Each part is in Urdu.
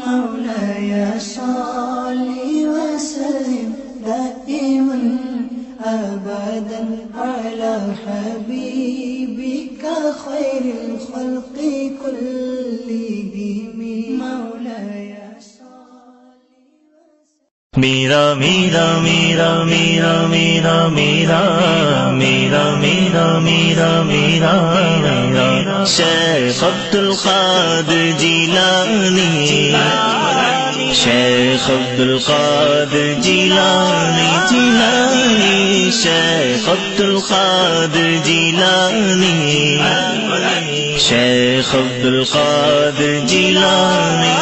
مولاي صل وسلم دائما أبدا على حبيبك خير الخلق كلهم مولاي میرا میرا میرا میرا میرا میرا میرا میرا میرا میرا میرا شیخ عبد القادر جیلانی شیخ عبد القادر جیلانی جیلانی شیخ عبد القادر جیلانی شیخ عبد القادر جیلانی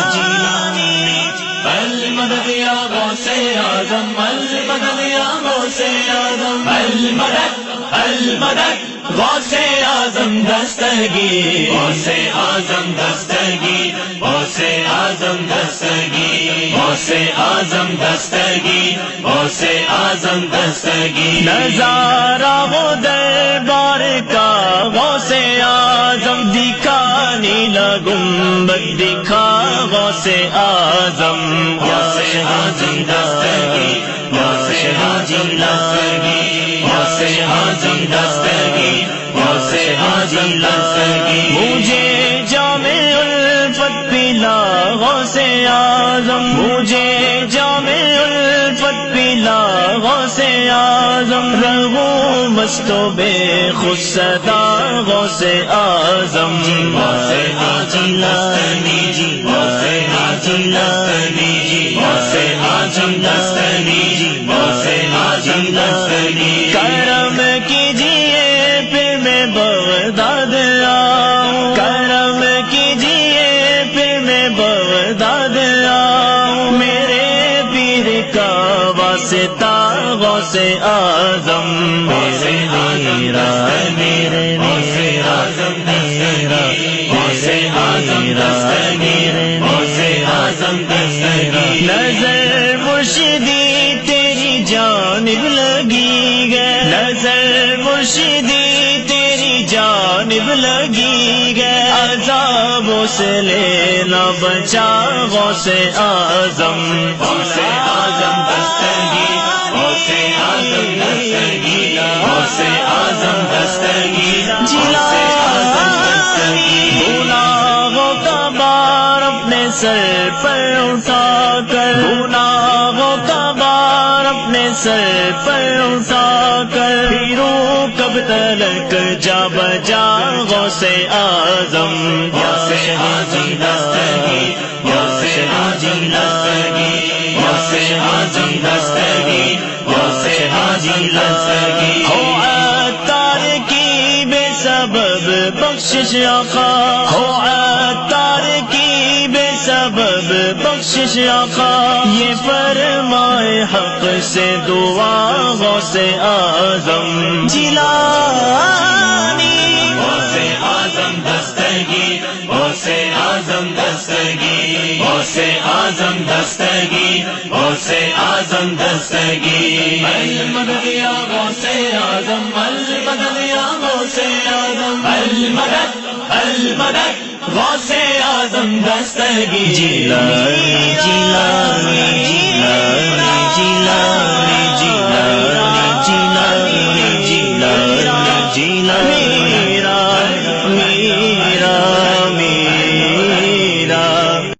المدد یا غوث اعظم المدد یا غوث اعظم المدد المدد غوث اعظم دستگیر غوث اعظم دستگیر غوث اعظم دستگیر غوث اعظم دستگیر غوث اعظم دستگیر نظارہ وہ دربار کا غوث اعظم دکھانے گنبد دکھا غوث اعظم غوث اعظم دستگیر غوث اعظم دستگیر غوث اعظم دستگیر غوث اعظم دستگیر مجھے جام الفت پلا غوث اعظم مجھے جام الفت پلا غوث اعظم رہوں مست و بے خود صدا غوث اعظم غوث اعظم دستگیر غوث اعظم دستگیر غوث اعظم دستگیر غوث اعظم دستگیر کرم کیجیے پھر میں بغداد آؤں کرم کیجیے پھر میں بغداد آؤں میرے پیر کا واسطہ غوث اعظم میرے میرا میرے میرا میرا غوث اعظم دستگیر غوث اعظم دستگیر نظر مرشدی تیری جانب لگی گئے نظر مرشدی تیری جانب لگی گئے عذابوں سے لینا بچا غوث اعظم غوث اعظم دستگیر غوث اعظم دستگیر غوث اعظم دستگیر غوث اعظم دستگیر گناہوں کا بار اپنے سر پر اٹھا کر گناہوں کا بار اپنے سر پر اٹھا کر پھروں کب تلک جا بجا غوث اعظم غوث اعظم دستگیر غوث اعظم دستگیر غوث اعظم دستگیر غوث اعظم دستگیر ہو عطار کی بے سبب بخشش آقا ہو عطار کی بے سبب بخشش آقا یہ فرمائے حق سے دعا غوث اعظم جیلانی غوث اعظم دستگیر غوث اعظم دستگیر غوث اعظم دستگیر غوث اعظم دستگیر المدد یا غوث اعظم المدد یا غوث اعظم المدد المدد غوث اعظم دستگیر جیلانی جیلانی جیلانی جیلانی